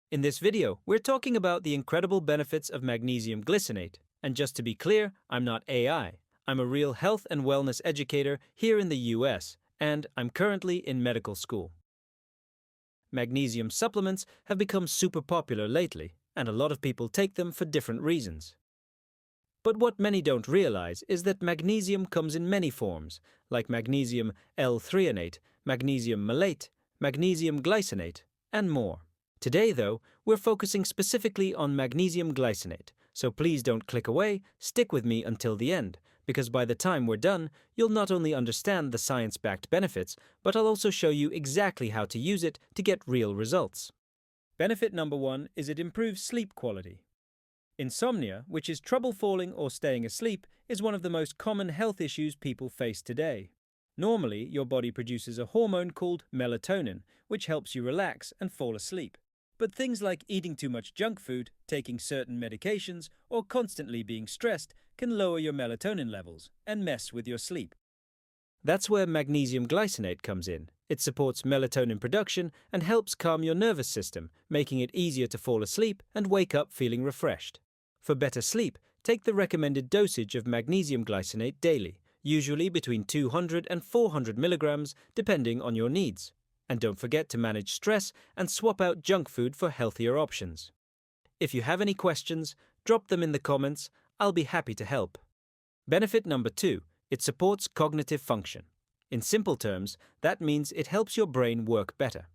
In this video, we're talking about the incredible benefits of magnesium glycinate. And just to be clear, I'm not AI. I'm a real health and wellness educator here in the US, and I'm currently in medical school. Magnesium supplements have become super popular lately, and a lot of people take them for different reasons. But what many don't realize is that magnesium comes in many forms, like magnesium L-threonate, magnesium malate, magnesium glycinate, and more. Today, though, we're focusing specifically on magnesium glycinate, so please don't click away, stick with me until the end, because by the time we're done, you'll not only understand the science-backed benefits, but I'll also show you exactly how to use it to get real results. Benefit number 1 is it improves sleep quality. Insomnia, which is trouble falling or staying asleep, is one of the most common health issues people face today. Normally, your body produces a hormone called melatonin, which helps you relax and fall asleep. But things like eating too much junk food, taking certain medications, or constantly being stressed can lower your melatonin levels and mess with your sleep. That's where magnesium glycinate comes in. It supports melatonin production and helps calm your nervous system, making it easier to fall asleep and wake up feeling refreshed. For better sleep, take the recommended dosage of magnesium glycinate daily, usually between 200 and 400 milligrams, depending on your needs. And don't forget to manage stress and swap out junk food for healthier options. If you have any questions, drop them in the comments. I'll be happy to help. Benefit number 2, it supports cognitive function. In simple terms, that means it helps your brain work better.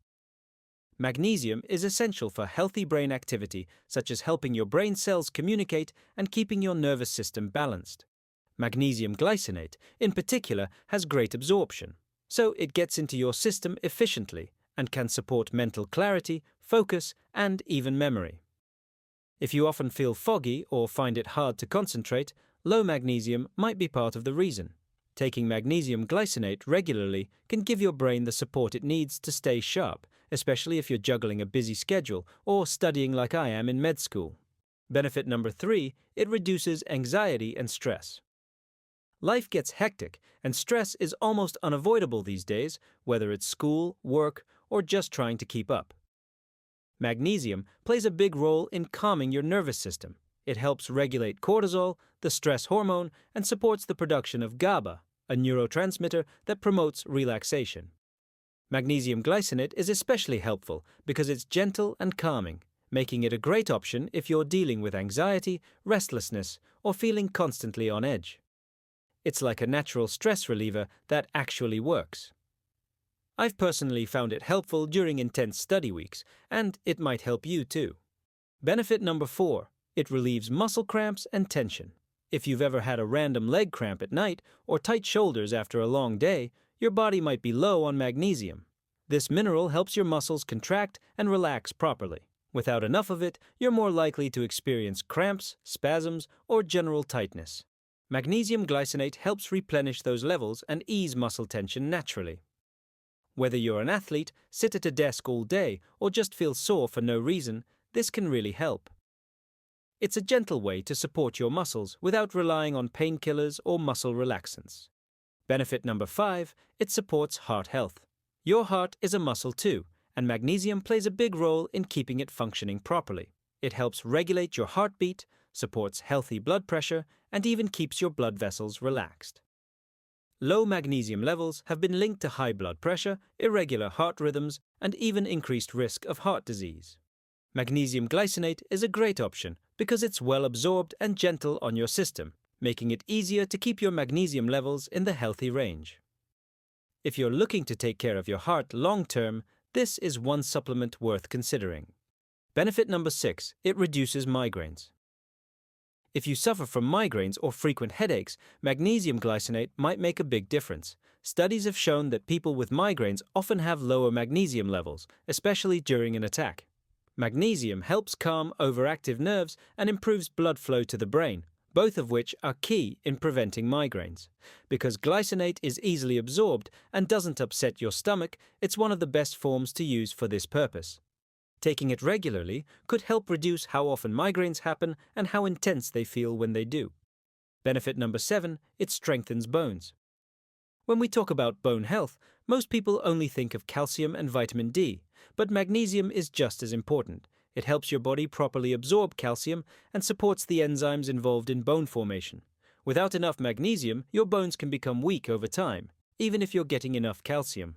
Magnesium is essential for healthy brain activity, such as helping your brain cells communicate and keeping your nervous system balanced. Magnesium glycinate, in particular, has great absorption, so it gets into your system efficiently and can support mental clarity, focus, and even memory. If you often feel foggy or find it hard to concentrate, low magnesium might be part of the reason. Taking magnesium glycinate regularly can give your brain the support it needs to stay sharp, especially if you're juggling a busy schedule or studying like I am in med school. Benefit number 3, it reduces anxiety and stress. Life gets hectic, and stress is almost unavoidable these days, whether it's school, work, or just trying to keep up. Magnesium plays a big role in calming your nervous system. It helps regulate cortisol, the stress hormone, and supports the production of GABA, a neurotransmitter that promotes relaxation. Magnesium glycinate is especially helpful because it's gentle and calming, making it a great option if you're dealing with anxiety, restlessness, or feeling constantly on edge. It's like a natural stress reliever that actually works. I've personally found it helpful during intense study weeks, and it might help you too. Benefit number 4, it relieves muscle cramps and tension. If you've ever had a random leg cramp at night or tight shoulders after a long day, your body might be low on magnesium. This mineral helps your muscles contract and relax properly. Without enough of it, you're more likely to experience cramps, spasms, or general tightness. Magnesium glycinate helps replenish those levels and ease muscle tension naturally. Whether you're an athlete, sit at a desk all day, or just feel sore for no reason, this can really help. It's a gentle way to support your muscles without relying on painkillers or muscle relaxants. Benefit number 5, it supports heart health. Your heart is a muscle too, and magnesium plays a big role in keeping it functioning properly. It helps regulate your heartbeat, supports healthy blood pressure, and even keeps your blood vessels relaxed. Low magnesium levels have been linked to high blood pressure, irregular heart rhythms, and even increased risk of heart disease. Magnesium glycinate is a great option because it's well absorbed and gentle on your system, making it easier to keep your magnesium levels in the healthy range. If you're looking to take care of your heart long-term, this is one supplement worth considering. Benefit number 6, it reduces migraines. If you suffer from migraines or frequent headaches, magnesium glycinate might make a big difference. Studies have shown that people with migraines often have lower magnesium levels, especially during an attack. Magnesium helps calm overactive nerves and improves blood flow to the brain, both of which are key in preventing migraines. Because glycinate is easily absorbed and doesn't upset your stomach, it's one of the best forms to use for this purpose. Taking it regularly could help reduce how often migraines happen and how intense they feel when they do. Benefit number 7, it strengthens bones. When we talk about bone health, most people only think of calcium and vitamin D, but magnesium is just as important. It helps your body properly absorb calcium and supports the enzymes involved in bone formation. Without enough magnesium, your bones can become weak over time, even if you're getting enough calcium.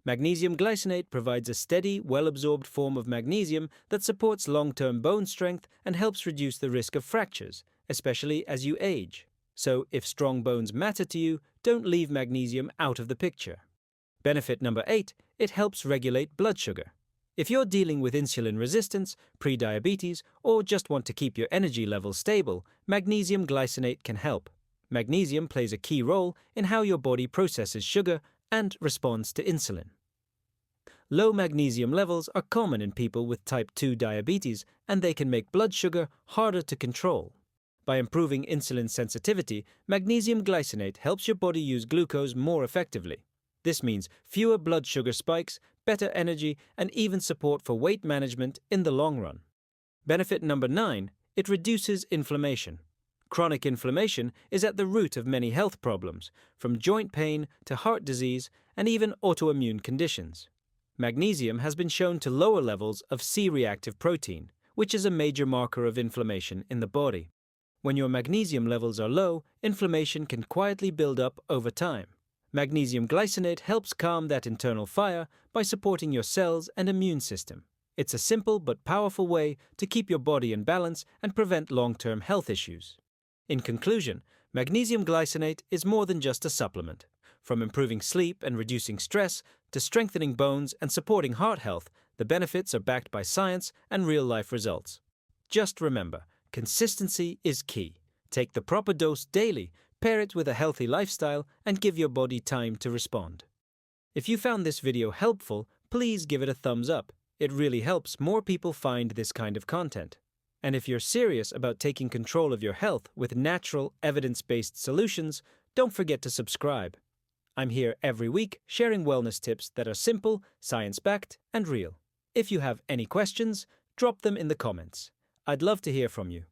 Magnesium glycinate provides a steady, well-absorbed form of magnesium that supports long-term bone strength and helps reduce the risk of fractures, especially as you age. So, if strong bones matter to you, don't leave magnesium out of the picture. Benefit number 8, it helps regulate blood sugar. If you're dealing with insulin resistance, prediabetes, or just want to keep your energy levels stable, magnesium glycinate can help. Magnesium plays a key role in how your body processes sugar and responds to insulin. Low magnesium levels are common in people with type 2 diabetes, and they can make blood sugar harder to control. By improving insulin sensitivity, magnesium glycinate helps your body use glucose more effectively. This means fewer blood sugar spikes, better energy, and even support for weight management in the long run. Benefit number 9, it reduces inflammation. Chronic inflammation is at the root of many health problems, from joint pain to heart disease and even autoimmune conditions. Magnesium has been shown to lower levels of C-reactive protein, which is a major marker of inflammation in the body. When your magnesium levels are low, inflammation can quietly build up over time. Magnesium glycinate helps calm that internal fire by supporting your cells and immune system. It's a simple but powerful way to keep your body in balance and prevent long-term health issues. In conclusion, magnesium glycinate is more than just a supplement. From improving sleep and reducing stress to strengthening bones and supporting heart health, the benefits are backed by science and real-life results. Just remember, consistency is key. Take the proper dose daily, pair it with a healthy lifestyle, and give your body time to respond. If you found this video helpful, please give it a thumbs up. It really helps more people find this kind of content. And if you're serious about taking control of your health with natural, evidence-based solutions, don't forget to subscribe. I'm here every week sharing wellness tips that are simple, science-backed, and real. If you have any questions, drop them in the comments. I'd love to hear from you.